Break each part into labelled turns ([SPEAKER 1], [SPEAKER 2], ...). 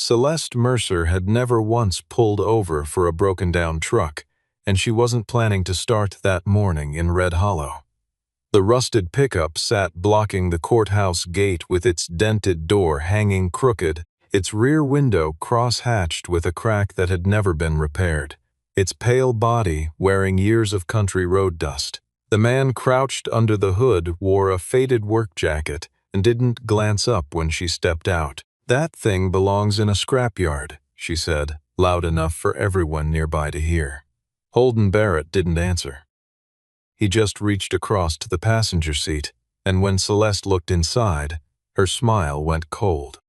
[SPEAKER 1] Celeste Mercer had never once pulled over for a broken-down truck, and she wasn't planning to start that morning in Red Hollow. The rusted pickup sat blocking the courthouse gate with its dented door hanging crooked, its rear window cross-hatched with a crack that had never been repaired, its pale body wearing years of country road dust. The man crouched under the hood wore a faded work jacket and didn't glance up when she stepped out. "That thing belongs in a scrapyard," she said, loud enough for everyone nearby to hear. Holden Barrett didn't answer. He just reached across to the passenger seat, and when Celeste looked inside, her smile went cold.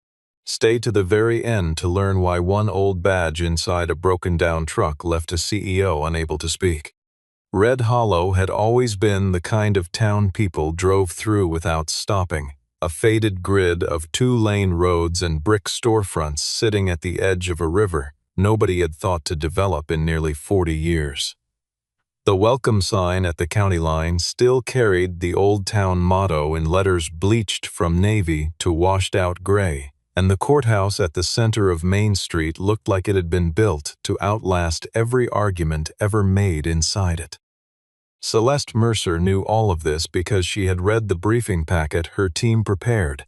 [SPEAKER 1] Stay to the very end to learn why one old badge inside a broken-down truck left a CEO unable to speak. Red Hollow had always been the kind of town people drove through without stopping, a faded grid of two-lane roads and brick storefronts sitting at the edge of a river nobody had thought to develop in nearly 40 years. The welcome sign at the county line still carried the old town motto in letters bleached from navy to washed-out gray, and the courthouse at the center of Main Street looked like it had been built to outlast every argument ever made inside it. Celeste Mercer knew all of this because she had read the briefing packet her team prepared.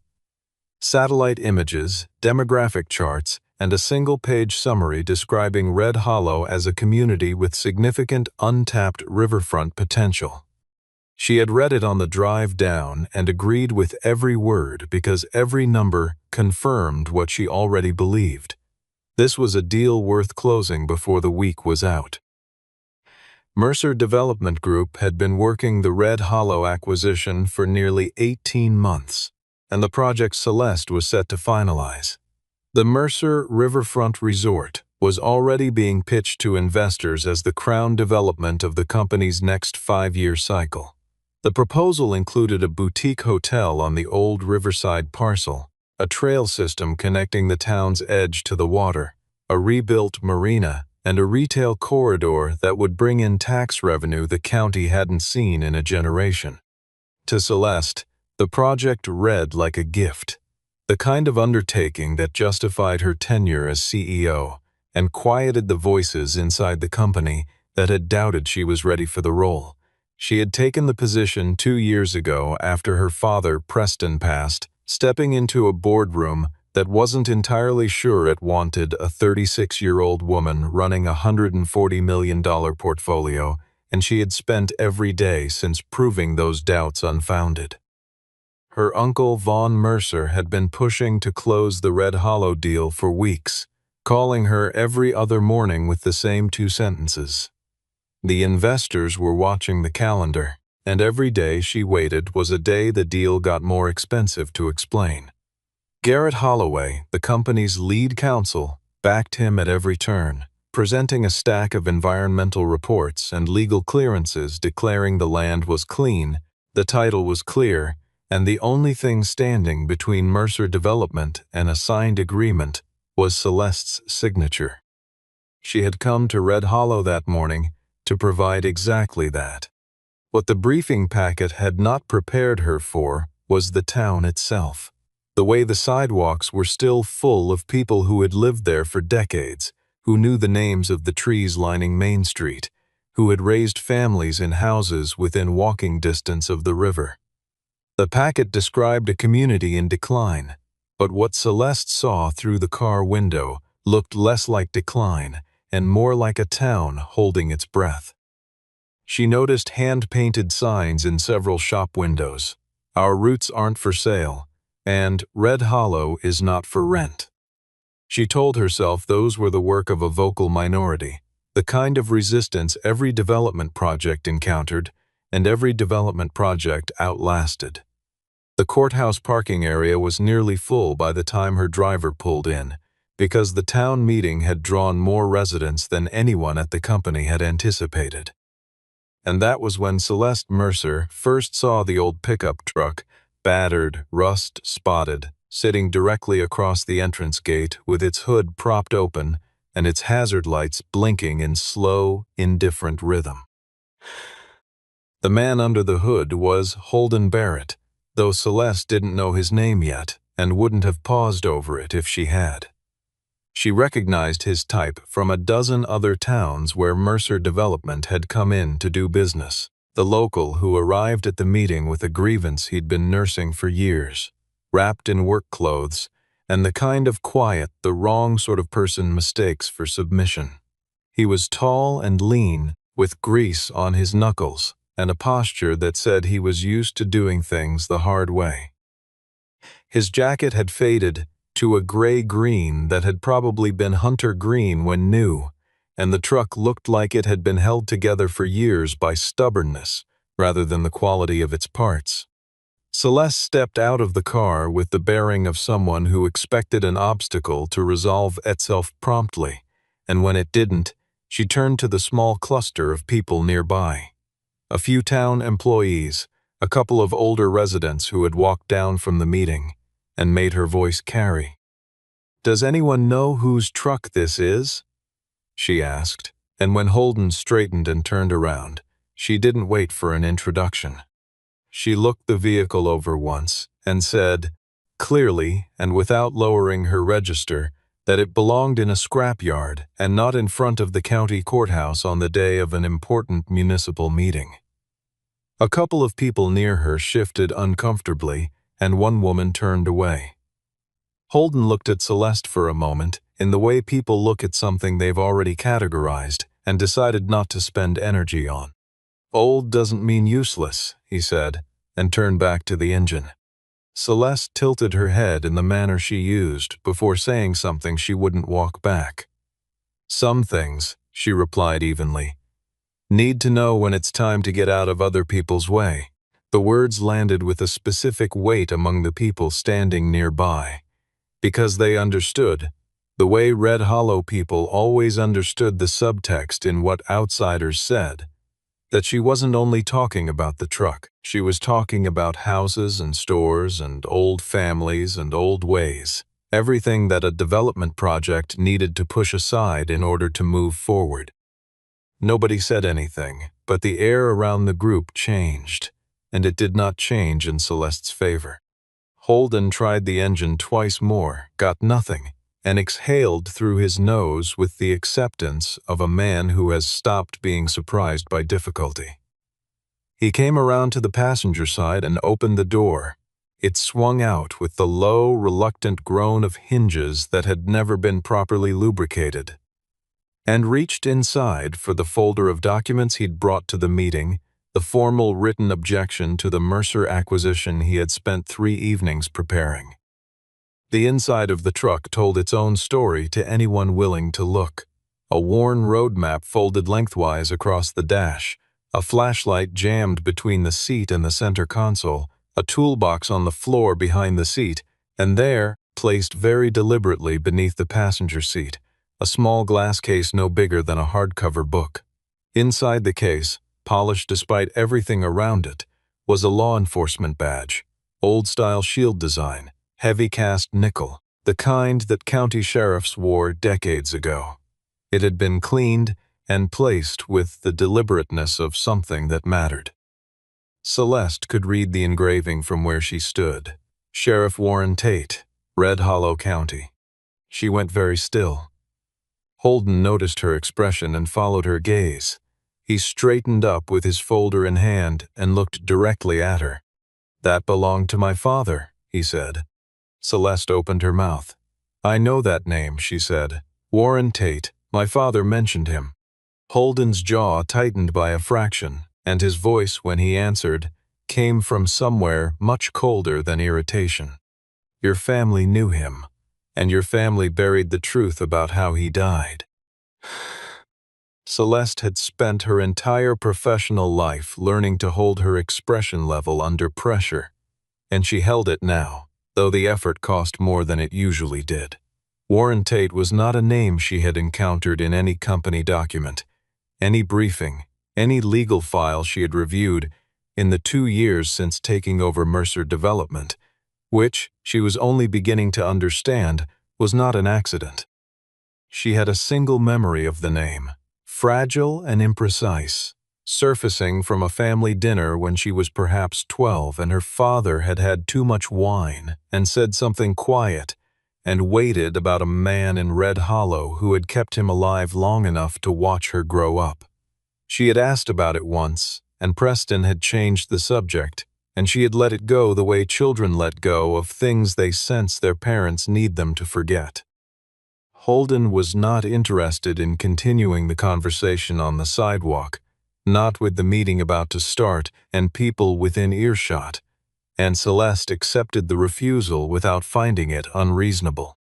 [SPEAKER 1] Satellite images, demographic charts, and a single-page summary describing Red Hollow as a community with significant untapped riverfront potential. She had read it on the drive down and agreed with every word because every number confirmed what she already believed. This was a deal worth closing before the week was out. Mercer Development Group had been working the Red Hollow acquisition for nearly 18 months, and the project Celeste was set to finalize. The Mercer Riverfront Resort was already being pitched to investors as the crown development of the company's next 5-year cycle. The proposal included a boutique hotel on the old riverside parcel, a trail system connecting the town's edge to the water, a rebuilt marina, and a retail corridor that would bring in tax revenue the county hadn't seen in a generation. To Celeste, the project read like a gift, the kind of undertaking that justified her tenure as CEO and quieted the voices inside the company that had doubted she was ready for the role. She had taken the position 2 years ago after her father, Preston, passed, stepping into a boardroom that wasn't entirely sure it wanted a 36-year-old woman running a $140 million portfolio, and she had spent every day since proving those doubts unfounded. Her uncle, Vaughn Mercer, had been pushing to close the Red Hollow deal for weeks, calling her every other morning with the same 2 sentences. The investors were watching the calendar, and every day she waited was a day the deal got more expensive to explain. Garrett Holloway, the company's lead counsel, backed him at every turn, presenting a stack of environmental reports and legal clearances declaring the land was clean, the title was clear, and the only thing standing between Mercer Development and a signed agreement was Celeste's signature. She had come to Red Hollow that morning to provide exactly that. What the briefing packet had not prepared her for was the town itself. The way the sidewalks were still full of people who had lived there for decades, who knew the names of the trees lining Main Street, who had raised families in houses within walking distance of the river. The packet described a community in decline, but what Celeste saw through the car window looked less like decline and more like a town holding its breath. She noticed hand-painted signs in several shop windows. "Our roots aren't for sale," and "Red Hollow is not for rent." She told herself those were the work of a vocal minority, the kind of resistance every development project encountered and every development project outlasted. The courthouse parking area was nearly full by the time her driver pulled in, because the town meeting had drawn more residents than anyone at the company had anticipated. And that was when Celeste Mercer first saw the old pickup truck, battered, rust-spotted, sitting directly across the entrance gate with its hood propped open and its hazard lights blinking in slow, indifferent rhythm. The man under the hood was Holden Barrett, though Celeste didn't know his name yet and wouldn't have paused over it if she had. She recognized his type from a dozen other towns where Mercer Development had come in to do business. The local who arrived at the meeting with a grievance he'd been nursing for years, wrapped in work clothes, and the kind of quiet the wrong sort of person mistakes for submission. He was tall and lean, with grease on his knuckles, and a posture that said he was used to doing things the hard way. His jacket had faded to a gray-green that had probably been hunter green when new, and the truck looked like it had been held together for years by stubbornness rather than the quality of its parts. Celeste stepped out of the car with the bearing of someone who expected an obstacle to resolve itself promptly, and when it didn't, she turned to the small cluster of people nearby. A few town employees, a couple of older residents who had walked down from the meeting, and made her voice carry. "Does anyone know whose truck this is?" she asked, and when Holden straightened and turned around, she didn't wait for an introduction. She looked the vehicle over once and said, clearly and without lowering her register, that it belonged in a scrapyard and not in front of the county courthouse on the day of an important municipal meeting. A couple of people near her shifted uncomfortably, and one woman turned away. Holden looked at Celeste for a moment in the way people look at something they've already categorized and decided not to spend energy on. "Old doesn't mean useless," he said, and turned back to the engine. Celeste tilted her head in the manner she used before saying something she wouldn't walk back. "Some things," she replied evenly, "need to know when it's time to get out of other people's way." The words landed with a specific weight among the people standing nearby, because they understood, the way Red Hollow people always understood the subtext in what outsiders said, that she wasn't only talking about the truck, she was talking about houses and stores and old families and old ways, everything that a development project needed to push aside in order to move forward. Nobody said anything, but the air around the group changed, and it did not change in Celeste's favor. Holden tried the engine twice more, got nothing, and exhaled through his nose with the acceptance of a man who has stopped being surprised by difficulty. He came around to the passenger side and opened the door. It swung out with the low, reluctant groan of hinges that had never been properly lubricated, and reached inside for the folder of documents he'd brought to the meeting, the formal written objection to the Mercer acquisition he had spent 3 evenings preparing. The inside of the truck told its own story to anyone willing to look. A worn road map folded lengthwise across the dash, a flashlight jammed between the seat and the center console, a toolbox on the floor behind the seat, and there, placed very deliberately beneath the passenger seat, a small glass case no bigger than a hardcover book. Inside the case, polished despite everything around it, was a law enforcement badge, old-style shield design, heavy cast nickel, the kind that county sheriffs wore decades ago. It had been cleaned and placed with the deliberateness of something that mattered. Celeste could read the engraving from where she stood. Sheriff Warren Tate, Red Hollow County. She went very still. Holden noticed her expression and followed her gaze. He straightened up with his folder in hand and looked directly at her. "That belonged to my father," he said. Celeste opened her mouth. "I know that name," she said. "Warren Tate. My father mentioned him." Holden's jaw tightened by a fraction, and his voice, when he answered, came from somewhere much colder than irritation. "Your family knew him, and your family buried the truth about how he died." Celeste had spent her entire professional life learning to hold her expression level under pressure, and she held it now, though the effort cost more than it usually did. Warren Tate was not a name she had encountered in any company document, any briefing, any legal file she had reviewed in the 2 years since taking over Mercer Development, which, she was only beginning to understand, was not an accident. She had a single memory of the name, fragile and imprecise, surfacing from a family dinner when she was perhaps 12 and her father had had too much wine and said something quiet, and waited about a man in Red Hollow who had kept him alive long enough to watch her grow up. She had asked about it once, and Preston had changed the subject, and she had let it go the way children let go of things they sense their parents need them to forget. Holden was not interested in continuing the conversation on the sidewalk, not with the meeting about to start and people within earshot, and Celeste accepted the refusal without finding it unreasonable.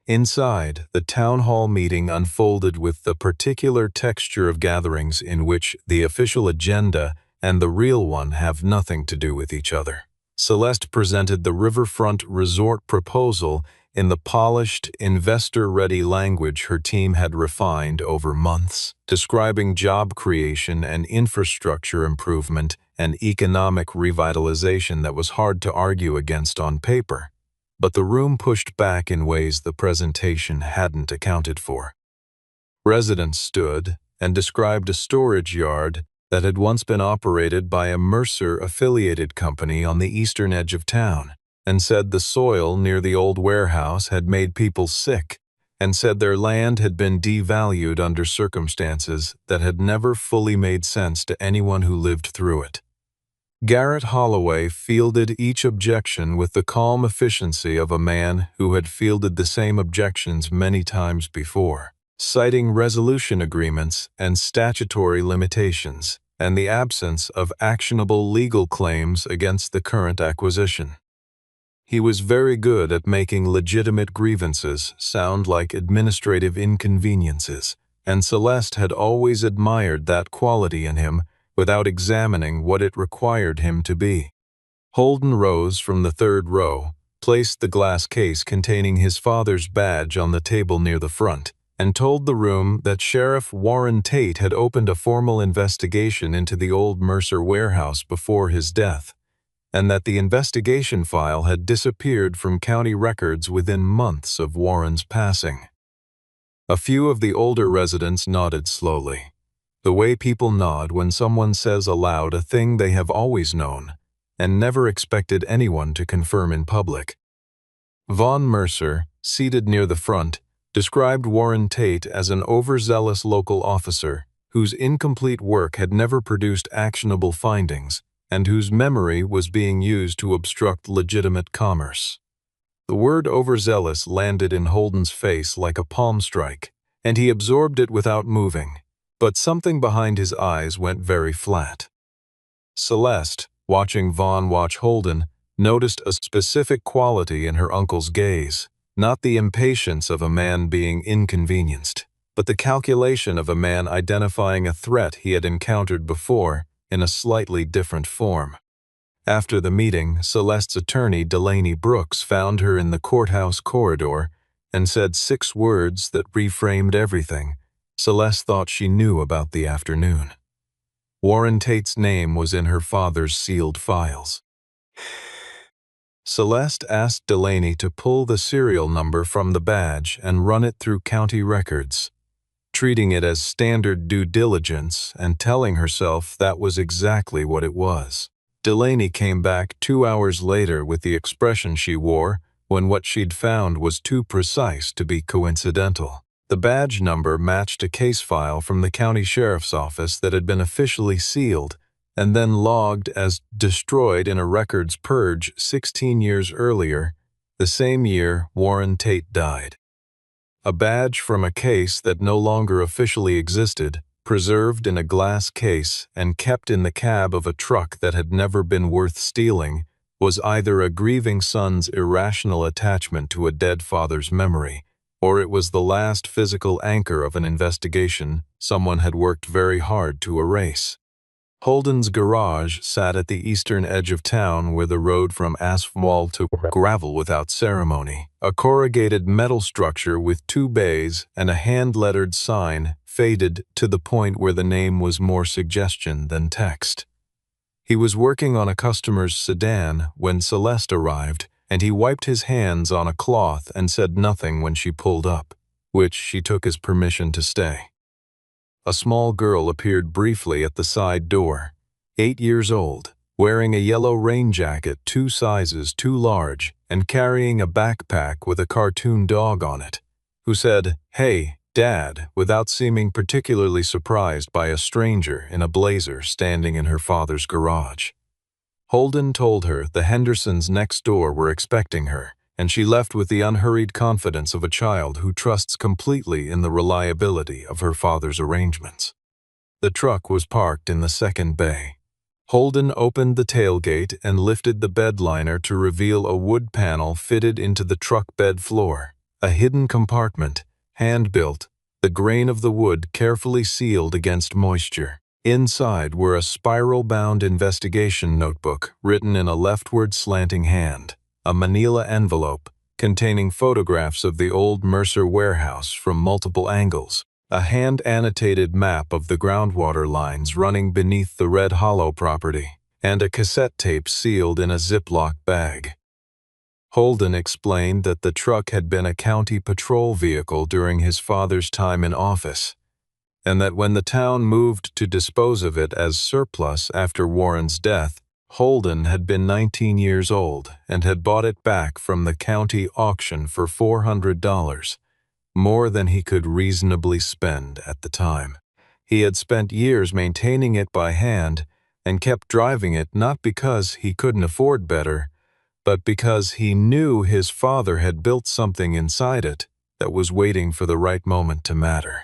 [SPEAKER 1] Inside, the town hall meeting unfolded with the particular texture of gatherings in which the official agenda and the real one have nothing to do with each other. Celeste presented the riverfront resort proposal in the polished, investor-ready language her team had refined over months, describing job creation and infrastructure improvement and economic revitalization that was hard to argue against on paper. But the room pushed back in ways the presentation hadn't accounted for. Residents stood and described a storage yard that had once been operated by a Mercer-affiliated company on the eastern edge of town, and said the soil near the old warehouse had made people sick, and said their land had been devalued under circumstances that had never fully made sense to anyone who lived through it. Garrett Holloway fielded each objection with the calm efficiency of a man who had fielded the same objections many times before, citing resolution agreements and statutory limitations, and the absence of actionable legal claims against the current acquisition. He was very good at making legitimate grievances sound like administrative inconveniences, and Celeste had always admired that quality in him without examining what it required him to be. Holden rose from the third row, placed the glass case containing his father's badge on the table near the front, and told the room that Sheriff Warren Tate had opened a formal investigation into the old Mercer warehouse before his death, and that the investigation file had disappeared from county records within months of Warren's passing. A few of the older residents nodded slowly, the way people nod when someone says aloud a thing they have always known and never expected anyone to confirm in public. Vaughn Mercer, seated near the front, described Warren Tate as an overzealous local officer whose incomplete work had never produced actionable findings and whose memory was being used to obstruct legitimate commerce. The word overzealous landed in Holden's face like a palm strike, and he absorbed it without moving, but something behind his eyes went very flat. Celeste, watching Vaughn watch Holden, noticed a specific quality in her uncle's gaze, not the impatience of a man being inconvenienced, but the calculation of a man identifying a threat he had encountered before in a slightly different form. After the meeting, Celeste's attorney, Delaney Brooks, found her in the courthouse corridor and said 6 words that reframed everything Celeste thought she knew about the afternoon. Warren Tate's name was in her father's sealed files. Celeste asked Delaney to pull the serial number from the badge and run it through county records, treating it as standard due diligence and telling herself that was exactly what it was. Delaney came back 2 hours later with the expression she wore when what she'd found was too precise to be coincidental. The badge number matched a case file from the county sheriff's office that had been officially sealed and then logged as destroyed in a records purge 16 years earlier, the same year Warren Tate died. A badge from a case that no longer officially existed, preserved in a glass case and kept in the cab of a truck that had never been worth stealing, was either a grieving son's irrational attachment to a dead father's memory, or it was the last physical anchor of an investigation someone had worked very hard to erase. Holden's garage sat at the eastern edge of town where the road from asphalt to gravel without ceremony, a corrugated metal structure with 2 bays and a hand-lettered sign faded to the point where the name was more suggestion than text. He was working on a customer's sedan when Celeste arrived, and he wiped his hands on a cloth and said nothing when she pulled up, which she took as permission to stay. A small girl appeared briefly at the side door, 8 years old, wearing a yellow rain jacket 2 sizes too large and carrying a backpack with a cartoon dog on it, who said, "Hey, Dad," without seeming particularly surprised by a stranger in a blazer standing in her father's garage. Holden told her the Hendersons next door were expecting her, and she left with the unhurried confidence of a child who trusts completely in the reliability of her father's arrangements. The truck was parked in the second bay. Holden opened the tailgate and lifted the bed liner to reveal a wood panel fitted into the truck bed floor, a hidden compartment, hand-built, the grain of the wood carefully sealed against moisture. Inside were a spiral-bound investigation notebook written in a leftward slanting hand, a manila envelope containing photographs of the old Mercer warehouse from multiple angles, a hand-annotated map of the groundwater lines running beneath the Red Hollow property, and a cassette tape sealed in a Ziploc bag. Holden explained that the truck had been a county patrol vehicle during his father's time in office, and that when the town moved to dispose of it as surplus after Warren's death, Holden had been 19 years old and had bought it back from the county auction for $400, more than he could reasonably spend at the time. He had spent years maintaining it by hand and kept driving it not because he couldn't afford better, but because he knew his father had built something inside it that was waiting for the right moment to matter.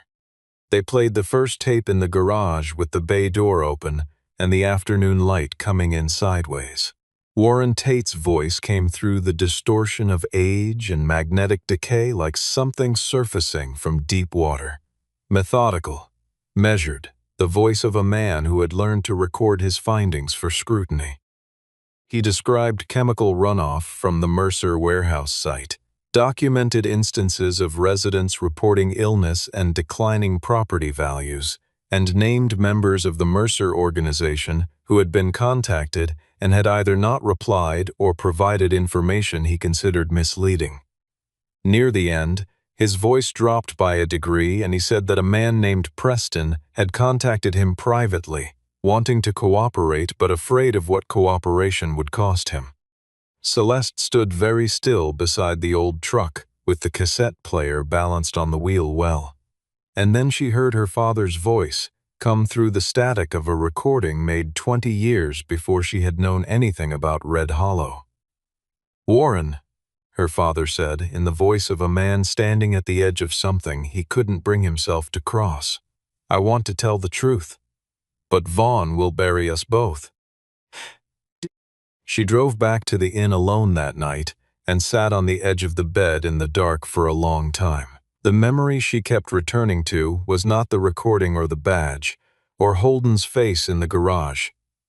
[SPEAKER 1] They played the first tape in the garage with the bay door open and the afternoon light coming in sideways. Warren Tate's voice came through the distortion of age and magnetic decay like something surfacing from deep water. Methodical, measured, the voice of a man who had learned to record his findings for scrutiny. He described chemical runoff from the Mercer warehouse site, documented instances of residents reporting illness and declining property values, and named members of the Mercer organization who had been contacted and had either not replied or provided information he considered misleading. Near the end, his voice dropped by a degree and he said that a man named Preston had contacted him privately, wanting to cooperate but afraid of what cooperation would cost him. Celeste stood very still beside the old truck, with the cassette player balanced on the wheel well. And then she heard her father's voice come through the static of a recording made 20 years before she had known anything about Red Hollow. "Warren," her father said in the voice of a man standing at the edge of something he couldn't bring himself to cross, "I want to tell the truth. But Vaughn will bury us both." She drove back to the inn alone that night and sat on the edge of the bed in the dark for a long time. The memory she kept returning to was not the recording or the badge, or Holden's face in the garage.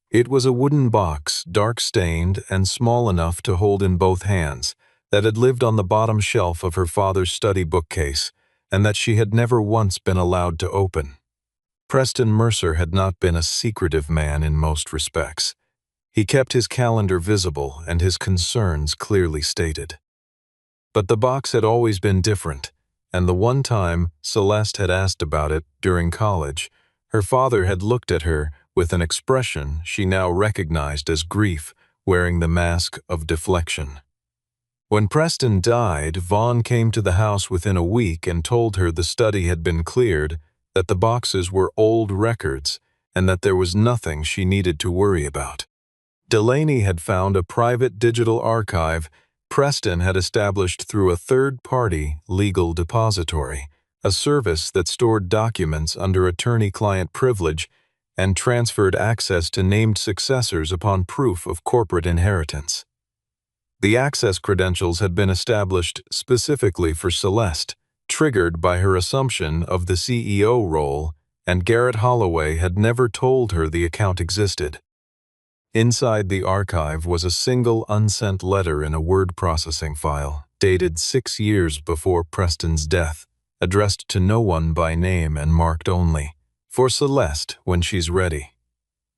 [SPEAKER 1] It was a wooden box, dark-stained and small enough to hold in both hands, that had lived on the bottom shelf of her father's study bookcase, and that she had never once been allowed to open. Preston Mercer had not been a secretive man in most respects. He kept his calendar visible and his concerns clearly stated. But the box had always been different, and the one time Celeste had asked about it during college, her father had looked at her with an expression she now recognized as grief wearing the mask of deflection. When Preston died, Vaughn came to the house within a week and told her the study had been cleared, that the boxes were old records, and that there was nothing she needed to worry about. Delaney had found a private digital archive Preston had established through a third-party legal depository, a service that stored documents under attorney-client privilege and transferred access to named successors upon proof of corporate inheritance. The access credentials had been established specifically for Celeste, triggered by her assumption of the CEO role, and Garrett Holloway had never told her the account existed. Inside the archive was a single unsent letter in a word processing file, dated 6 years before Preston's death, addressed to no one by name and marked only, "For Celeste when she's ready."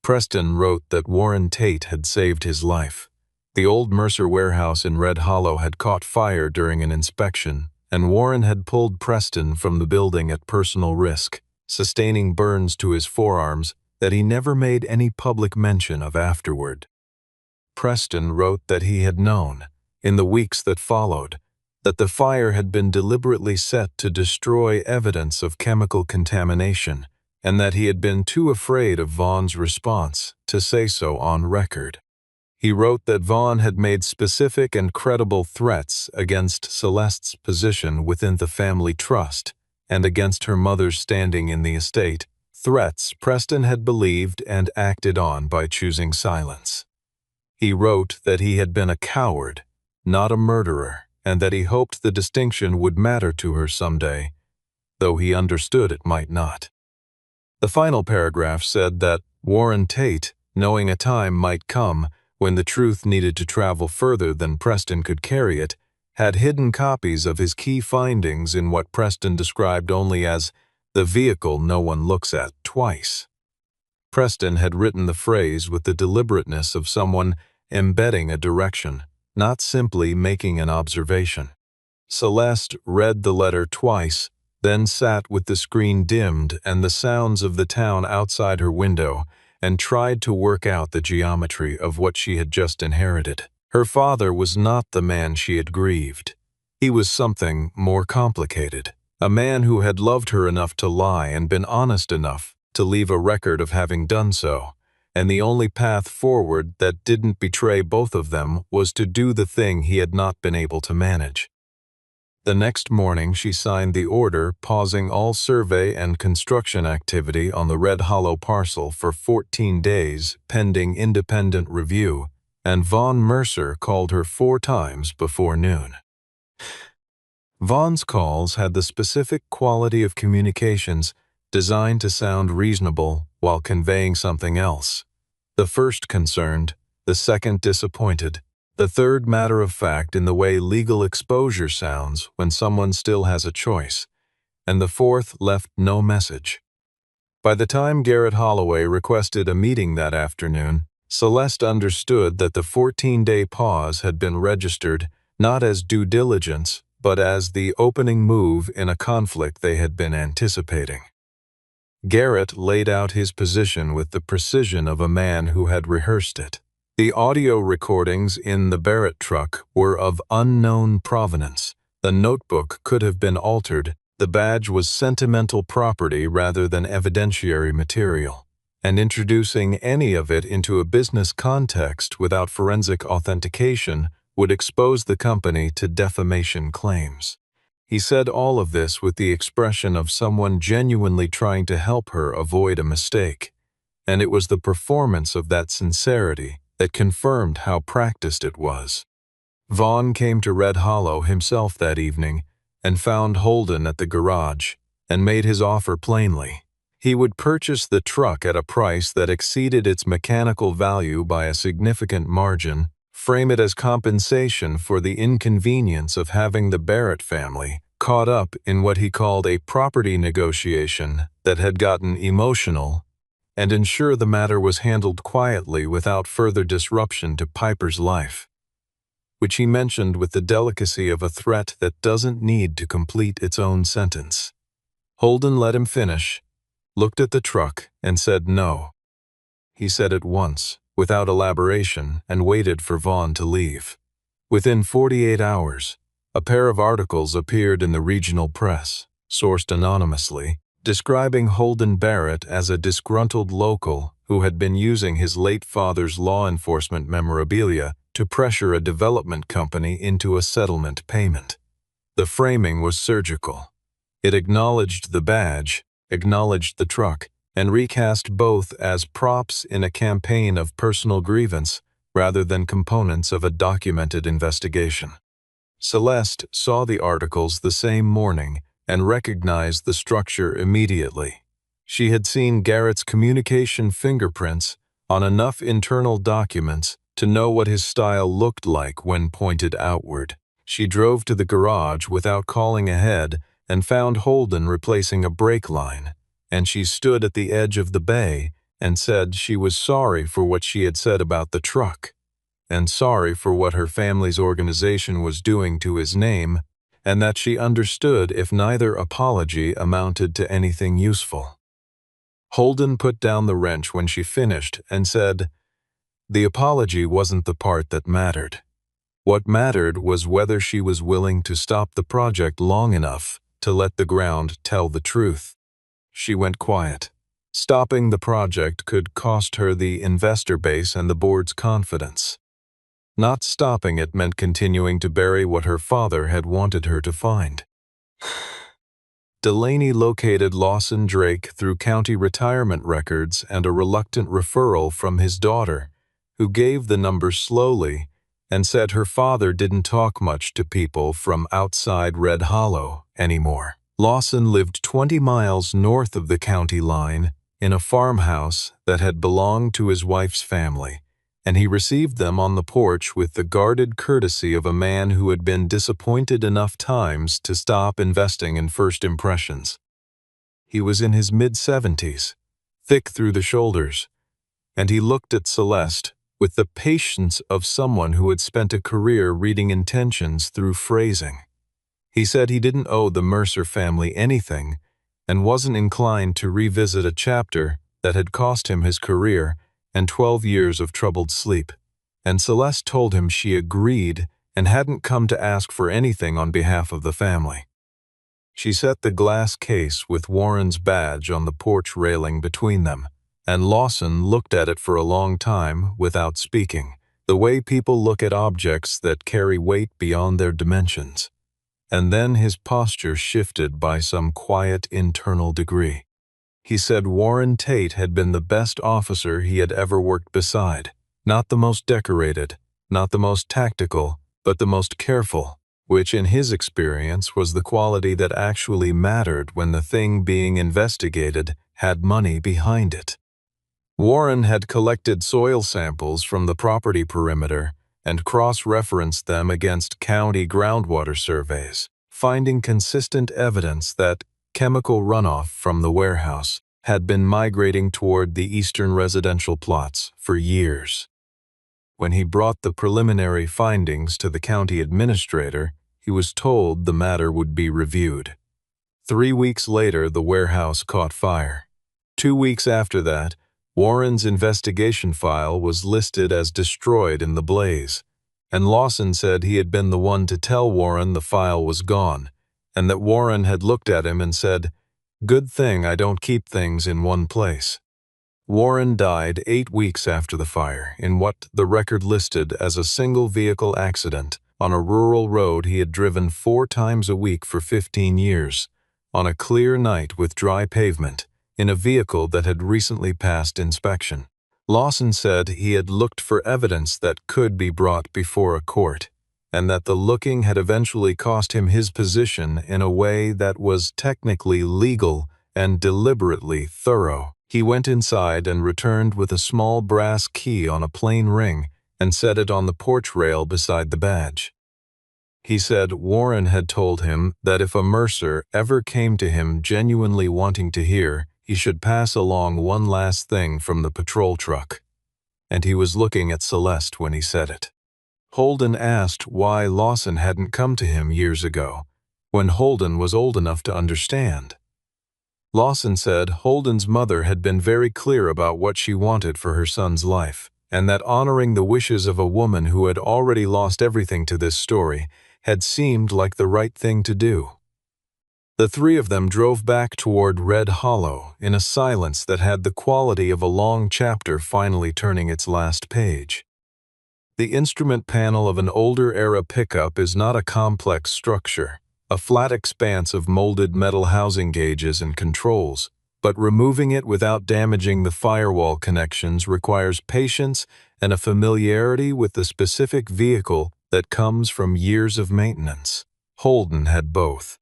[SPEAKER 1] Preston wrote that Warren Tate had saved his life. The old Mercer warehouse in Red Hollow had caught fire during an inspection, and Warren had pulled Preston from the building at personal risk, sustaining burns to his forearms that he never made any public mention of afterward. Preston wrote that he had known, in the weeks that followed, that the fire had been deliberately set to destroy evidence of chemical contamination, and that he had been too afraid of Vaughn's response to say so on record. He wrote that Vaughn had made specific and credible threats against Celeste's position within the family trust and against her mother's standing in the estate, threats Preston had believed and acted on by choosing silence. He wrote that he had been a coward, not a murderer, and that he hoped the distinction would matter to her someday, though he understood it might not. The final paragraph said that Warren Tate, knowing a time might come when the truth needed to travel further than Preston could carry it, had hidden copies of his key findings in what Preston described only as the vehicle no one looks at twice. Preston had written the phrase with the deliberateness of someone embedding a direction, not simply making an observation. Celeste read the letter twice, then sat with the screen dimmed and the sounds of the town outside her window, and tried to work out the geometry of what she had just inherited. Her father was not the man she had grieved. He was something more complicated, a man who had loved her enough to lie and been honest enough to leave a record of having done so, and the only path forward that didn't betray both of them was to do the thing he had not been able to manage. The next morning she signed the order pausing all survey and construction activity on the Red Hollow parcel for 14 days pending independent review, and Vaughn Mercer called her 4 times before noon. Vaughn's calls had the specific quality of communications designed to sound reasonable while conveying something else. The first concerned, the second disappointed, the third matter-of-fact in the way legal exposure sounds when someone still has a choice, and the fourth left no message. By the time Garrett Holloway requested a meeting that afternoon, Celeste understood that the 14-day pause had been registered not as due diligence, but as the opening move in a conflict they had been anticipating. Garrett laid out his position with the precision of a man who had rehearsed it. The audio recordings in the Barrett truck were of unknown provenance. The notebook could have been altered. The badge was sentimental property rather than evidentiary material, and introducing any of it into a business context without forensic authentication would expose the company to defamation claims. He said all of this with the expression of someone genuinely trying to help her avoid a mistake, and it was the performance of that sincerity that confirmed how practiced it was. Vaughn came to Red Hollow himself that evening and found Holden at the garage and made his offer plainly. He would purchase the truck at a price that exceeded its mechanical value by a significant margin, frame it as compensation for the inconvenience of having the Barrett family caught up in what he called a property negotiation that had gotten emotional, and ensure the matter was handled quietly without further disruption to Piper's life, which he mentioned with the delicacy of a threat that doesn't need to complete its own sentence. Holden let him finish, looked at the truck, and said no. He said it once, without elaboration, and waited for Vaughn to leave. Within 48 hours, a pair of articles appeared in the regional press, sourced anonymously, describing Holden Barrett as a disgruntled local who had been using his late father's law enforcement memorabilia to pressure a development company into a settlement payment. The framing was surgical. It acknowledged the badge, acknowledged the truck, and recast both as props in a campaign of personal grievance rather than components of a documented investigation. Celeste saw the articles the same morning and recognized the structure immediately. She had seen Garrett's communication fingerprints on enough internal documents to know what his style looked like when pointed outward. She drove to the garage without calling ahead and found Holden replacing a brake line, and she stood at the edge of the bay and said she was sorry for what she had said about the truck, and sorry for what her family's organization was doing to his name, and that she understood if neither apology amounted to anything useful. Holden put down the wrench when she finished and said, The apology wasn't the part that mattered. What mattered was whether she was willing to stop the project long enough to let the ground tell the truth. She went quiet. Stopping the project could cost her the investor base and the board's confidence. Not stopping it meant continuing to bury what her father had wanted her to find. Delaney located Lawson Drake through county retirement records and a reluctant referral from his daughter, who gave the numbers slowly and said her father didn't talk much to people from outside Red Hollow anymore. Lawson lived 20 miles north of the county line in a farmhouse that had belonged to his wife's family, and he received them on the porch with the guarded courtesy of a man who had been disappointed enough times to stop investing in first impressions. He was in his mid-70s, thick through the shoulders, and he looked at Celeste with the patience of someone who had spent a career reading intentions through phrasing. He said he didn't owe the Mercer family anything and wasn't inclined to revisit a chapter that had cost him his career and 12 years of troubled sleep, and Celeste told him she agreed and hadn't come to ask for anything on behalf of the family. She set the glass case with Warren's badge on the porch railing between them, and Lawson looked at it for a long time without speaking, the way people look at objects that carry weight beyond their dimensions. And then his posture shifted by some quiet internal degree. He said Warren Tate had been the best officer he had ever worked beside, not the most decorated, not the most tactical, but the most careful, which in his experience was the quality that actually mattered when the thing being investigated had money behind it. Warren had collected soil samples from the property perimeter and cross-referenced them against county groundwater surveys, finding consistent evidence that chemical runoff from the warehouse had been migrating toward the eastern residential plots for years. When he brought the preliminary findings to the county administrator, he was told the matter would be reviewed. 3 weeks later, the warehouse caught fire. 2 weeks after that, Warren's investigation file was listed as destroyed in the blaze, and Lawson said he had been the one to tell Warren the file was gone, and that Warren had looked at him and said, "Good thing I don't keep things in one place." Warren died 8 weeks after the fire in what the record listed as a single-vehicle accident on a rural road he had driven 4 times a week for 15 years, on a clear night with dry pavement, in a vehicle that had recently passed inspection. Lawson said he had looked for evidence that could be brought before a court, and that the looking had eventually cost him his position in a way that was technically legal and deliberately thorough. He went inside and returned with a small brass key on a plain ring and set it on the porch rail beside the badge. He said Warren had told him that if a Mercer ever came to him genuinely wanting to hear, he should pass along one last thing from the patrol truck. And he was looking at Celeste when he said it. Holden asked why Lawson hadn't come to him years ago, when Holden was old enough to understand. Lawson said Holden's mother had been very clear about what she wanted for her son's life, and that honoring the wishes of a woman who had already lost everything to this story had seemed like the right thing to do. The 3 of them drove back toward Red Hollow in a silence that had the quality of a long chapter finally turning its last page. The instrument panel of an older-era pickup is not a complex structure, a flat expanse of molded metal housing gauges and controls, but removing it without damaging the firewall connections requires patience and a familiarity with the specific vehicle that comes from years of maintenance. Holden had both.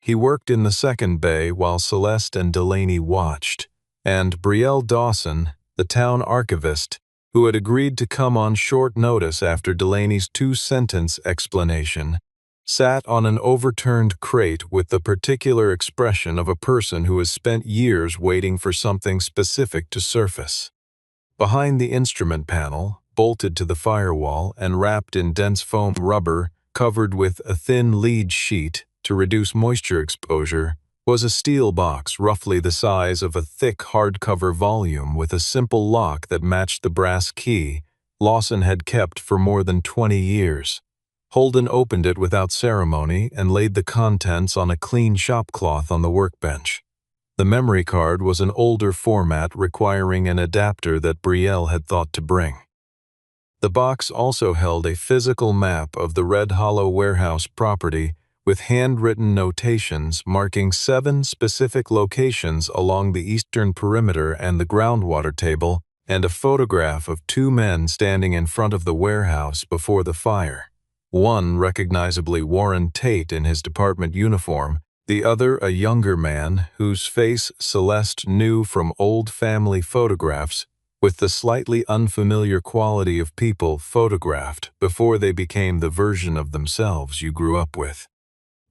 [SPEAKER 1] He worked in the second bay while Celeste and Delaney watched, and Brielle Dawson, the town archivist, who had agreed to come on short notice after Delaney's 2-sentence explanation, sat on an overturned crate with the particular expression of a person who has spent years waiting for something specific to surface. Behind the instrument panel, bolted to the firewall and wrapped in dense foam rubber covered with a thin lead sheet to reduce moisture exposure, was a steel box roughly the size of a thick hardcover volume with a simple lock that matched the brass key Lawson had kept for more than 20 years. Holden opened it without ceremony and laid the contents on a clean shop cloth on the workbench. The memory card was an older format requiring an adapter that Brielle had thought to bring. The box also held a physical map of the Red Hollow warehouse property with handwritten notations marking 7 specific locations along the eastern perimeter and the groundwater table, and a photograph of 2 men standing in front of the warehouse before the fire. One recognizably Warren Tate in his department uniform, the other a younger man whose face Celeste knew from old family photographs, with the slightly unfamiliar quality of people photographed before they became the version of themselves you grew up with.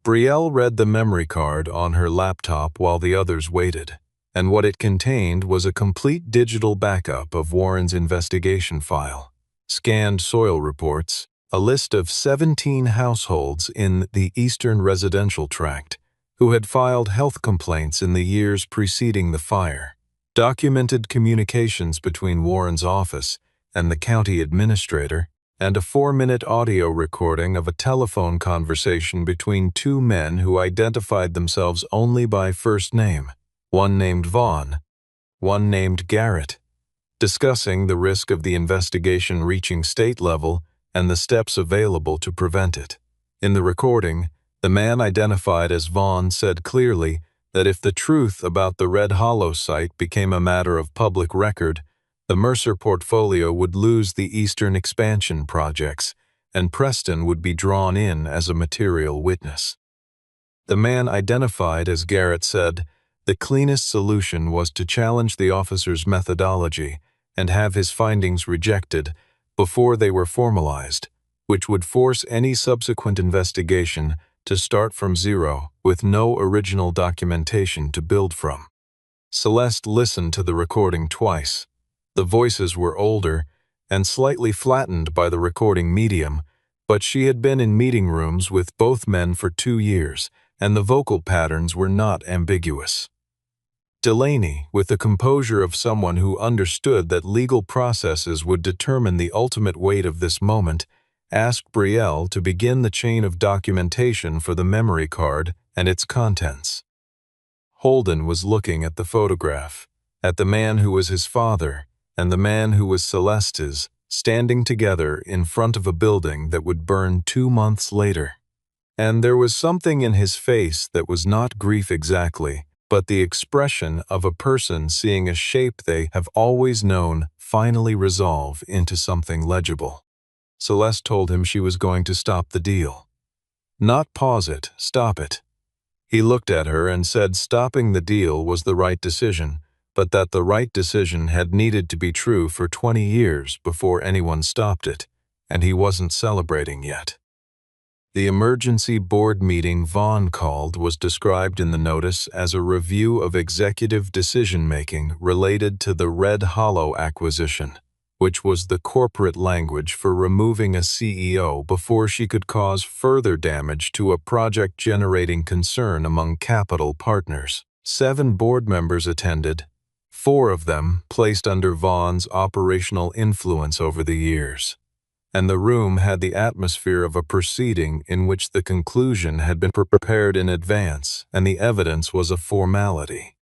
[SPEAKER 1] Brielle read the memory card on her laptop while the others waited, and what it contained was a complete digital backup of Warren's investigation file, scanned soil reports, a list of 17 households in the eastern residential tract who had filed health complaints in the years preceding the fire, documented communications between Warren's office and the county administrator, and a 4-minute audio recording of a telephone conversation between 2 men who identified themselves only by first name, one named Vaughn, one named Garrett, discussing the risk of the investigation reaching state level and the steps available to prevent it. In the recording, the man identified as Vaughn said clearly that if the truth about the Red Hollow site became a matter of public record, the Mercer portfolio would lose the Eastern expansion projects, and Preston would be drawn in as a material witness. The man identified as Garrett said the cleanest solution was to challenge the officer's methodology and have his findings rejected before they were formalized, which would force any subsequent investigation to start from zero with no original documentation to build from. Celeste listened to the recording twice. The voices were older and slightly flattened by the recording medium, but she had been in meeting rooms with both men for 2 years, and the vocal patterns were not ambiguous. Delaney, with the composure of someone who understood that legal processes would determine the ultimate weight of this moment, asked Brielle to begin the chain of documentation for the memory card and its contents. Holden was looking at the photograph, at the man who was his father and the man who was Celeste's, standing together in front of a building that would burn 2 months later. And there was something in his face that was not grief exactly, but the expression of a person seeing a shape they have always known finally resolve into something legible. Celeste told him she was going to stop the deal. Not pause it, stop it. He looked at her and said stopping the deal was the right decision, but that the right decision had needed to be true for 20 years before anyone stopped it, and he wasn't celebrating yet. The emergency board meeting Vaughn called was described in the notice as a review of executive decision-making related to the Red Hollow acquisition, which was the corporate language for removing a CEO before she could cause further damage to a project generating concern among capital partners. 7 board members attended, 4 of them placed under Vaughn's operational influence over the years, and the room had the atmosphere of a proceeding in which the conclusion had been prepared in advance and the evidence was a formality.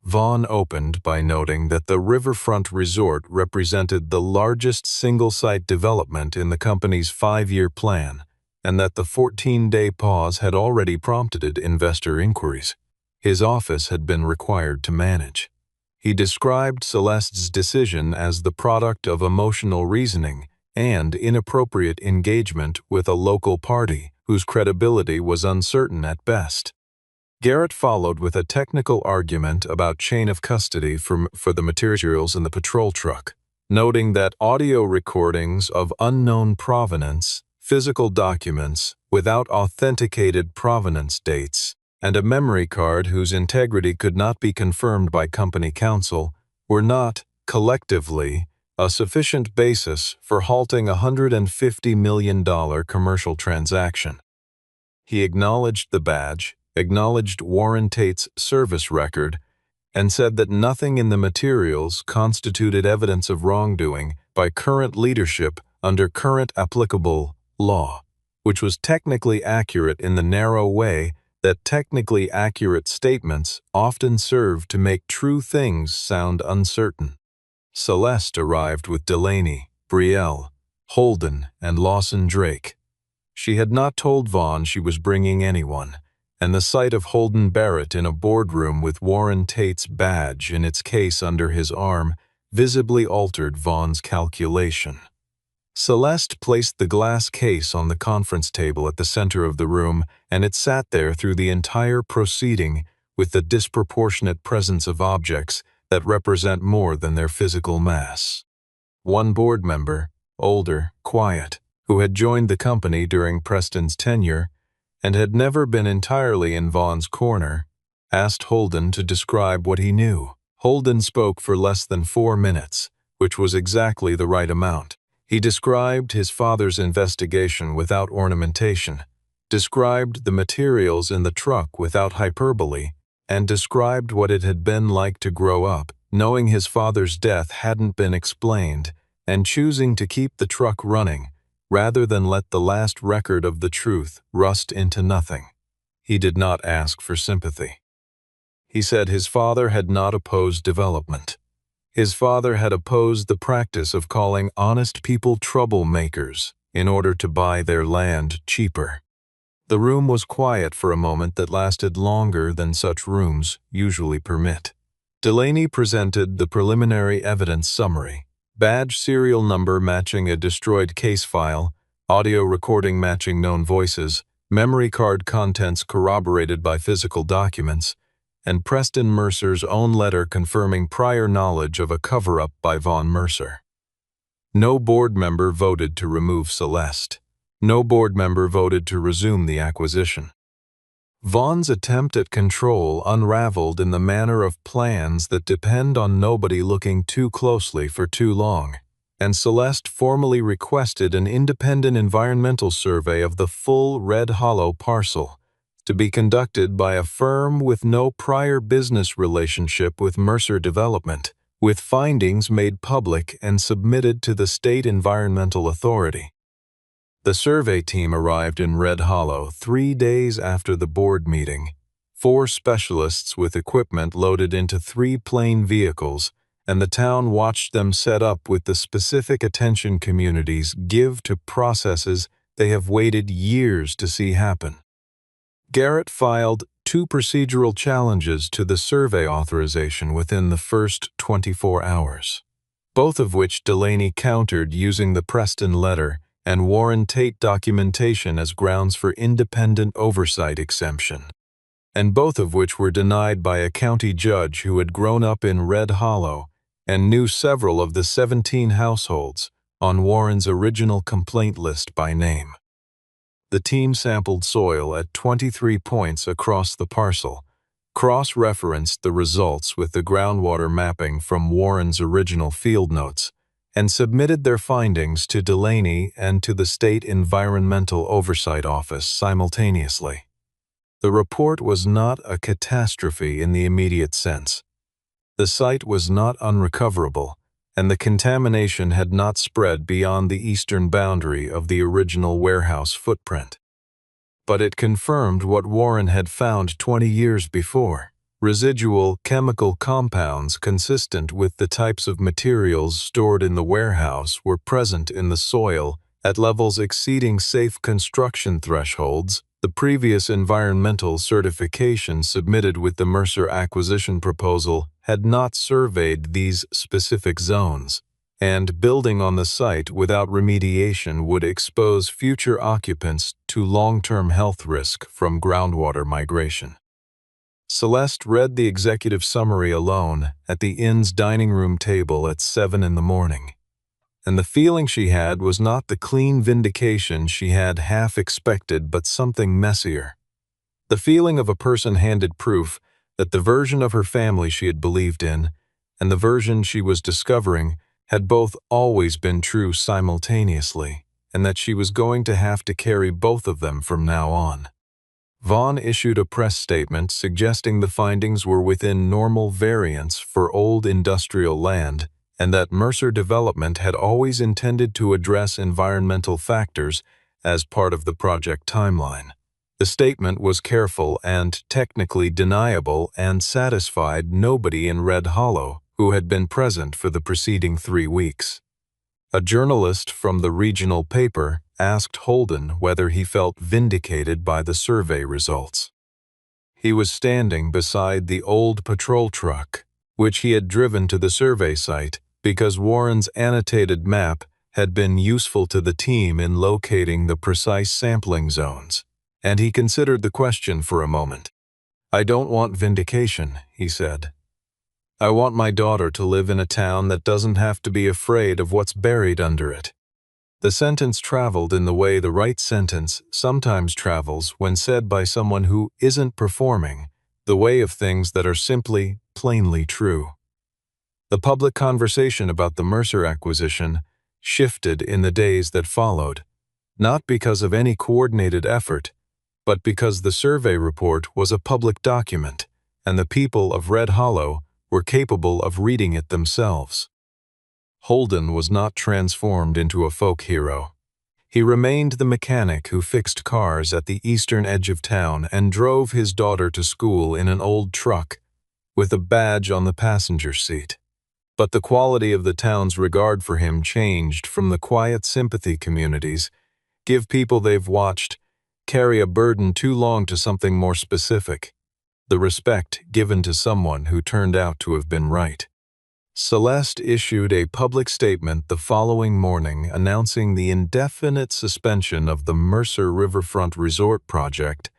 [SPEAKER 1] Vaughn opened by noting that the riverfront resort represented the largest single-site development in the company's 5-year plan, and that the 14-day pause had already prompted investor inquiries his office had been required to manage. He described Celeste's decision as the product of emotional reasoning and inappropriate engagement with a local party whose credibility was uncertain at best. Garrett followed with a technical argument about chain of custody for the materials in the patrol truck, noting that audio recordings of unknown provenance, physical documents without authenticated provenance dates, and a memory card whose integrity could not be confirmed by company counsel were not, collectively, a sufficient basis for halting a $150 million commercial transaction. He acknowledged the badge acknowledged Warren Tate's service record, and said that nothing in the materials constituted evidence of wrongdoing by current leadership under current applicable law, which was technically accurate in the narrow way that technically accurate statements often serve to make true things sound uncertain. Celeste arrived with Delaney, Brielle, Holden, and Lawson Drake. She had not told Vaughn she was bringing anyone, and the sight of Holden Barrett in a boardroom with Warren Tate's badge in its case under his arm visibly altered Vaughn's calculation. Celeste placed the glass case on the conference table at the center of the room, and it sat there through the entire proceeding with the disproportionate presence of objects that represent more than their physical mass. One board member, older, quiet, who had joined the company during Preston's tenure and had never been entirely in Vaughn's corner, asked Holden to describe what he knew. Holden spoke for less than 4 minutes, which was exactly the right amount. He described his father's investigation without ornamentation, described the materials in the truck without hyperbole, and described what it had been like to grow up, knowing his father's death hadn't been explained, and choosing to keep the truck running, rather than let the last record of the truth rust into nothing. He did not ask for sympathy. He said his father had not opposed development. His father had opposed the practice of calling honest people troublemakers in order to buy their land cheaper. The room was quiet for a moment that lasted longer than such rooms usually permit. Delaney presented the preliminary evidence summary. Badge serial number matching a destroyed case file, audio recording matching known voices, memory card contents corroborated by physical documents, and Preston Mercer's own letter confirming prior knowledge of a cover-up by Vaughn Mercer. No board member voted to remove Celeste. No board member voted to resume the acquisition. Vaughn's attempt at control unraveled in the manner of plans that depend on nobody looking too closely for too long, and Celeste formally requested an independent environmental survey of the full Red Hollow parcel, to be conducted by a firm with no prior business relationship with Mercer Development, with findings made public and submitted to the State Environmental Authority. The survey team arrived in Red Hollow 3 days after the board meeting, 4 specialists with equipment loaded into 3 plain vehicles, and the town watched them set up with the specific attention communities give to processes they have waited years to see happen. Garrett filed 2 procedural challenges to the survey authorization within the first 24 hours, both of which Delaney countered using the Preston letter and Warren Tate documentation as grounds for independent oversight exemption, and both of which were denied by a county judge who had grown up in Red Hollow and knew several of the 17 households on Warren's original complaint list by name. The team sampled soil at 23 points across the parcel, cross-referenced the results with the groundwater mapping from Warren's original field notes, and submitted their findings to Delaney and to the State Environmental Oversight Office simultaneously. The report was not a catastrophe in the immediate sense. The site was not unrecoverable, and the contamination had not spread beyond the eastern boundary of the original warehouse footprint. But it confirmed what Warren had found 20 years before. Residual chemical compounds consistent with the types of materials stored in the warehouse were present in the soil at levels exceeding safe construction thresholds. The previous environmental certification submitted with the Mercer acquisition proposal had not surveyed these specific zones, and building on the site without remediation would expose future occupants to long-term health risk from groundwater migration. Celeste read the executive summary alone at the inn's dining room table at 7 in the morning, and the feeling she had was not the clean vindication she had half expected but something messier. The feeling of a person handed proof that the version of her family she had believed in and the version she was discovering had both always been true simultaneously, and that she was going to have to carry both of them from now on. Vaughn issued a press statement suggesting the findings were within normal variance for old industrial land and that Mercer Development had always intended to address environmental factors as part of the project timeline. The statement was careful and technically deniable and satisfied nobody in Red Hollow who had been present for the preceding 3 weeks. A journalist from the regional paper asked Holden whether he felt vindicated by the survey results. He was standing beside the old patrol truck, which he had driven to the survey site because Warren's annotated map had been useful to the team in locating the precise sampling zones, and he considered the question for a moment. "I don't want vindication," he said. "I want my daughter to live in a town that doesn't have to be afraid of what's buried under it." The sentence traveled in the way the right sentence sometimes travels when said by someone who isn't performing, the way of things that are simply, plainly true. The public conversation about the Mercer acquisition shifted in the days that followed, not because of any coordinated effort, but because the survey report was a public document, and the people of Red Hollow were capable of reading it themselves. Holden was not transformed into a folk hero. He remained the mechanic who fixed cars at the eastern edge of town and drove his daughter to school in an old truck with a badge on the passenger seat. But the quality of the town's regard for him changed from the quiet sympathy communities, give people they've watched, carry a burden too long, to something more specific, the respect given to someone who turned out to have been right. Celeste issued a public statement the following morning announcing the indefinite suspension of the Mercer Riverfront Resort project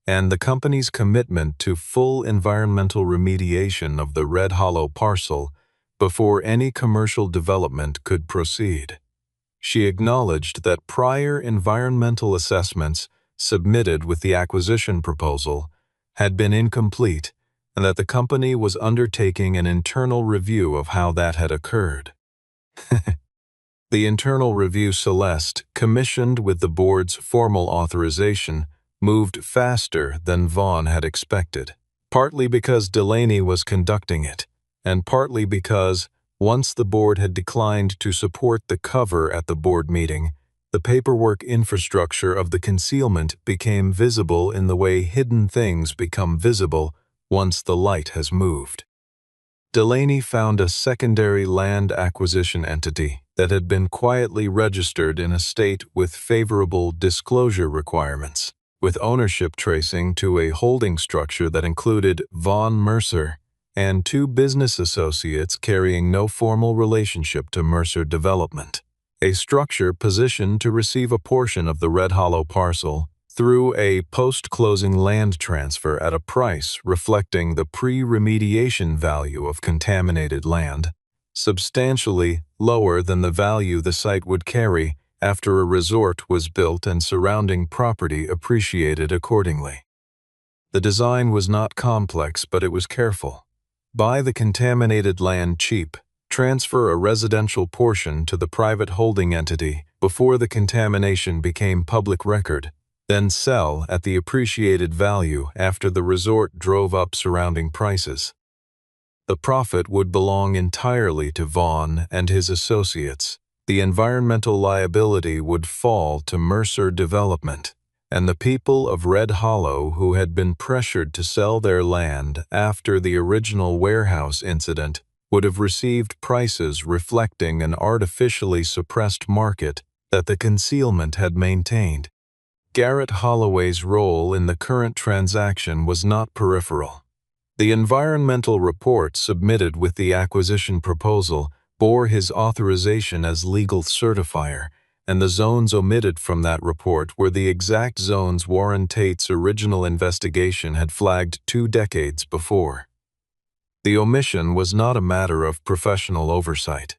[SPEAKER 1] and the company's commitment to full environmental remediation of the Red Hollow parcel before any commercial development could proceed. She acknowledged that prior environmental assessments submitted with the acquisition proposal had been incomplete and that the company was undertaking an internal review of how that had occurred. The internal review Celeste commissioned with the board's formal authorization moved faster than Vaughn had expected, partly because Delaney was conducting it, and partly because, once the board had declined to support the cover at the board meeting, the paperwork infrastructure of the concealment became visible in the way hidden things become visible once the light has moved. Delaney found a secondary land acquisition entity that had been quietly registered in a state with favorable disclosure requirements, with ownership tracing to a holding structure that included Vaughn Mercer and 2 business associates carrying no formal relationship to Mercer Development, a structure positioned to receive a portion of the Red Hollow parcel through a post-closing land transfer at a price reflecting the pre-remediation value of contaminated land, substantially lower than the value the site would carry after a resort was built and surrounding property appreciated accordingly. The design was not complex, but it was careful. Buy the contaminated land cheap, transfer a residential portion to the private holding entity before the contamination became public record, then sell at the appreciated value after the resort drove up surrounding prices. The profit would belong entirely to Vaughn and his associates. The environmental liability would fall to Mercer Development, and the people of Red Hollow who had been pressured to sell their land after the original warehouse incident would have received prices reflecting an artificially suppressed market that the concealment had maintained. Garrett Holloway's role in the current transaction was not peripheral. The environmental report submitted with the acquisition proposal bore his authorization as legal certifier, and the zones omitted from that report were the exact zones Warren Tate's original investigation had flagged 2 decades before. The omission was not a matter of professional oversight.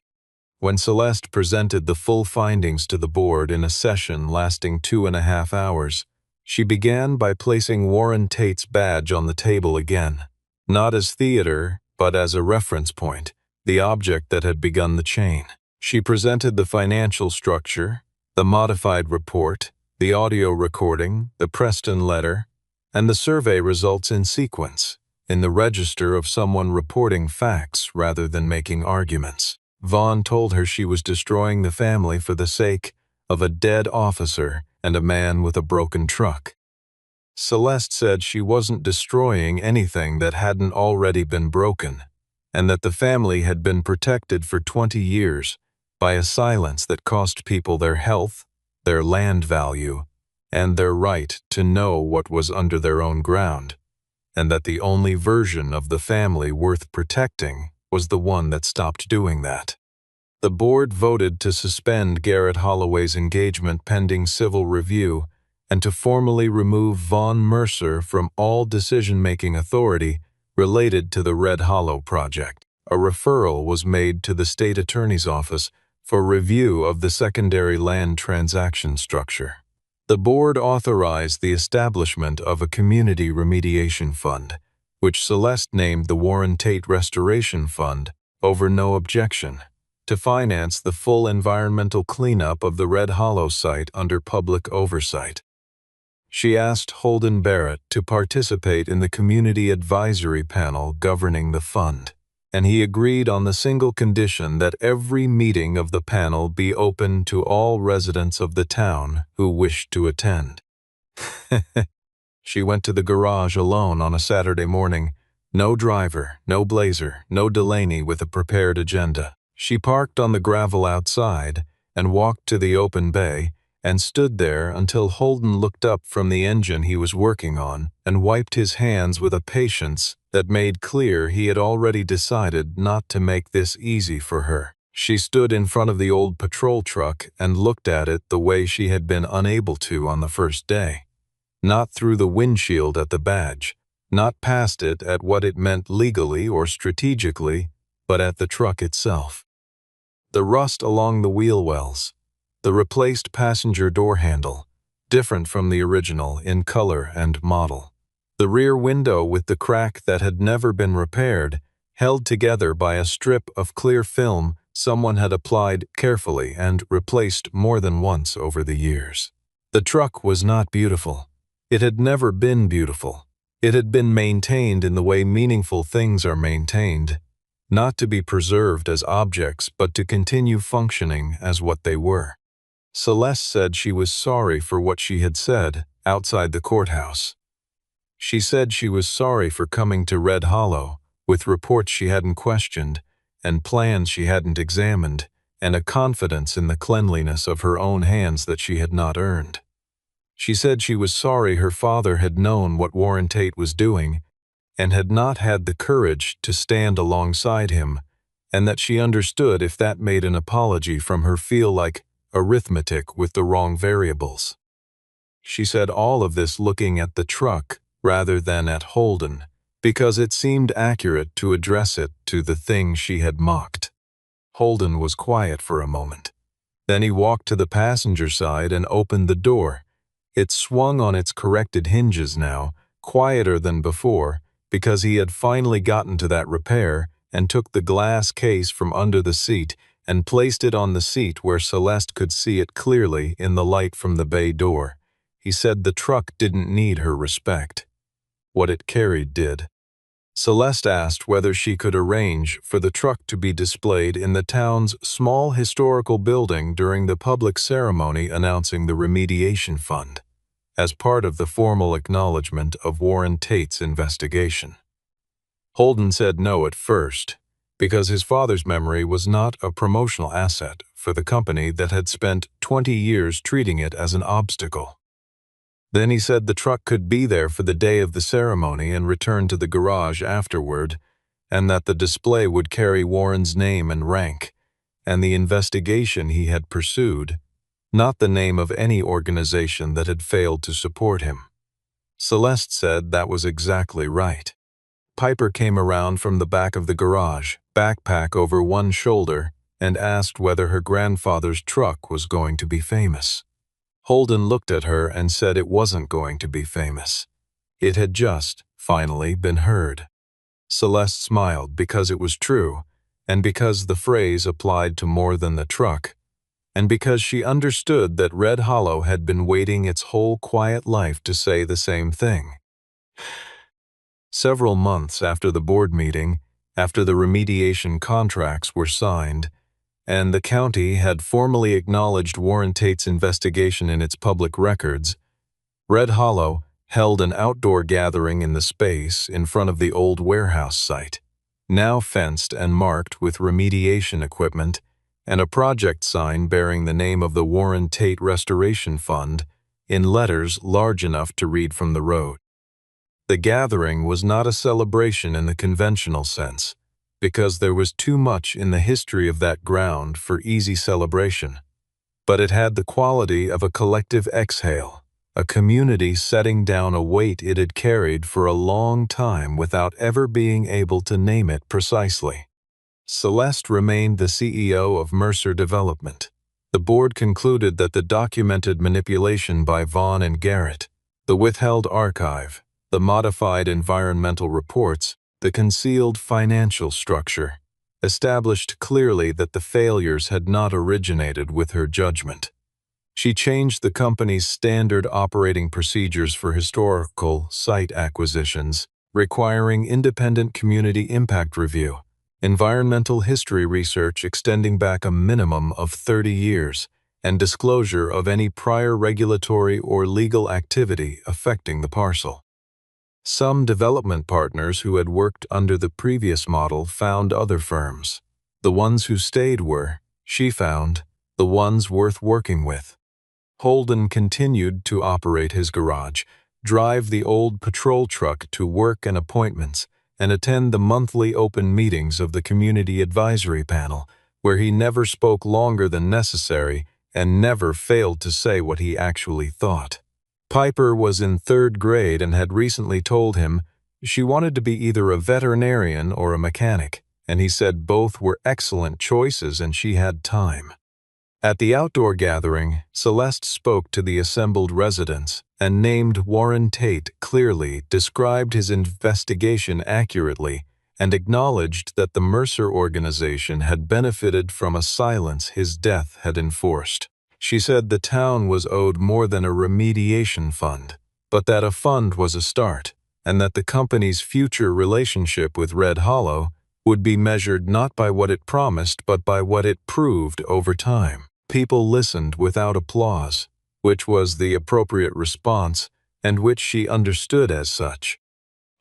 [SPEAKER 1] When Celeste presented the full findings to the board in a session lasting 2.5 hours, she began by placing Warren Tate's badge on the table again, not as theater, but as a reference point, the object that had begun the chain. She presented the financial structure, the modified report, the audio recording, the Preston letter, and the survey results in sequence, in the register of someone reporting facts rather than making arguments. Vaughn told her she was destroying the family for the sake of a dead officer and a man with a broken truck. Celeste said she wasn't destroying anything that hadn't already been broken, and that the family had been protected for 20 years by a silence that cost people their health, their land value, and their right to know what was under their own ground, and that the only version of the family worth protecting was the one that stopped doing that. The board voted to suspend Garrett Holloway's engagement pending civil review and to formally remove Vaughn Mercer from all decision-making authority related to the Red Hollow project. A referral was made to the state attorney's office for review of the secondary land transaction structure. The board authorized the establishment of a community remediation fund, which Celeste named the Warren Tate Restoration Fund over no objection, to finance the full environmental cleanup of the Red Hollow site under public oversight. She asked Holden Barrett to participate in the community advisory panel governing the fund, and he agreed on the single condition that every meeting of the panel be open to all residents of the town who wished to attend. She went to the garage alone on a Saturday morning. No driver, no Blazer, no Delaney with a prepared agenda. She parked on the gravel outside and walked to the open bay and stood there until Holden looked up from the engine he was working on and wiped his hands with a patience that made clear he had already decided not to make this easy for her. She stood in front of the old patrol truck and looked at it the way she had been unable to on the first day. Not through the windshield at the badge, not past it at what it meant legally or strategically, but at the truck itself. The rust along the wheel wells, the replaced passenger door handle, different from the original in color and model. The rear window with the crack that had never been repaired, held together by a strip of clear film someone had applied carefully and replaced more than once over the years. The truck was not beautiful. It had never been beautiful. It had been maintained in the way meaningful things are maintained, not to be preserved as objects but to continue functioning as what they were. Celeste said she was sorry for what she had said outside the courthouse. She said she was sorry for coming to Red Hollow with reports she hadn't questioned and plans she hadn't examined and a confidence in the cleanliness of her own hands that she had not earned. She said she was sorry her father had known what Warren Tate was doing and had not had the courage to stand alongside him, and that she understood if that made an apology from her feel like arithmetic with the wrong variables. She said all of this looking at the truck rather than at Holden, because it seemed accurate to address it to the thing she had mocked. Holden was quiet for a moment. Then he walked to the passenger side and opened the door. It swung on its corrected hinges now, quieter than before, because he had finally gotten to that repair and took the glass case from under the seat and placed it on the seat where Celeste could see it clearly in the light from the bay door. He said the truck didn't need her respect. What it carried did. Celeste asked whether she could arrange for the truck to be displayed in the town's small historical building during the public ceremony announcing the remediation fund, as part of the formal acknowledgement of Warren Tate's investigation. Holden said no at first, because his father's memory was not a promotional asset for the company that had spent 20 years treating it as an obstacle. Then he said the truck could be there for the day of the ceremony and return to the garage afterward, and that the display would carry Warren's name and rank, and the investigation he had pursued, not the name of any organization that had failed to support him. Celeste said that was exactly right. Piper came around from the back of the garage, backpack over one shoulder, and asked whether her grandfather's truck was going to be famous. Holden looked at her and said it wasn't going to be famous. It had just, finally, been heard. Celeste smiled because it was true, and because the phrase applied to more than the truck, and because she understood that Red Hollow had been waiting its whole quiet life to say the same thing. Several months after the board meeting, after the remediation contracts were signed, and the county had formally acknowledged Warren Tate's investigation in its public records, Red Hollow held an outdoor gathering in the space in front of the old warehouse site, now fenced and marked with remediation equipment, and a project sign bearing the name of the Warren Tate Restoration Fund in letters large enough to read from the road. The gathering was not a celebration in the conventional sense, because there was too much in the history of that ground for easy celebration, but it had the quality of a collective exhale, a community setting down a weight it had carried for a long time without ever being able to name it precisely. Celeste remained the CEO of Mercer Development. The board concluded that the documented manipulation by Vaughn and Garrett, the withheld archive, the modified environmental reports, the concealed financial structure, established clearly that the failures had not originated with her judgment. She changed the company's standard operating procedures for historical site acquisitions, requiring independent community impact review, environmental history research extending back a minimum of 30 years, and disclosure of any prior regulatory or legal activity affecting the parcel. Some development partners who had worked under the previous model found other firms. The ones who stayed were, she found, the ones worth working with. Holden continued to operate his garage, drive the old patrol truck to work and appointments, and attend the monthly open meetings of the Community Advisory Panel, where he never spoke longer than necessary and never failed to say what he actually thought. Piper was in 3rd grade and had recently told him she wanted to be either a veterinarian or a mechanic, and he said both were excellent choices and she had time. At the outdoor gathering, Celeste spoke to the assembled residents and named Warren Tate clearly, described his investigation accurately, and acknowledged that the Mercer organization had benefited from a silence his death had enforced. She said the town was owed more than a remediation fund, but that a fund was a start, and that the company's future relationship with Red Hollow would be measured not by what it promised but by what it proved over time. People listened without applause, which was the appropriate response and which she understood as such.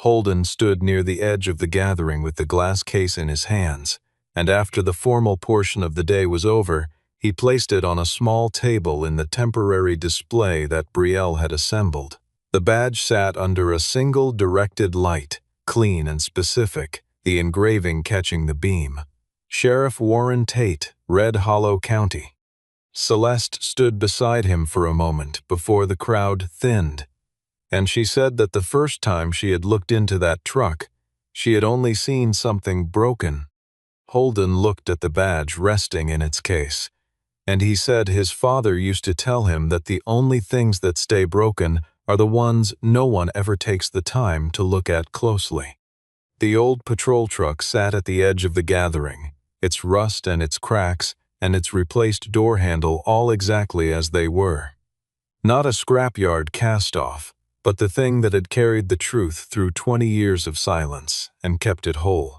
[SPEAKER 1] Holden stood near the edge of the gathering with the glass case in his hands, and after the formal portion of the day was over, he placed it on a small table in the temporary display that Brielle had assembled. The badge sat under a single directed light, clean and specific, the engraving catching the beam. Sheriff Warren Tate, Red Hollow County. Celeste stood beside him for a moment before the crowd thinned, and she said that the first time she had looked into that truck, she had only seen something broken. Holden looked at the badge resting in its case, and he said his father used to tell him that the only things that stay broken are the ones no one ever takes the time to look at closely. The old patrol truck sat at the edge of the gathering, its rust and its cracks and its replaced door handle all exactly as they were. Not a scrapyard cast-off, but the thing that had carried the truth through 20 years of silence and kept it whole.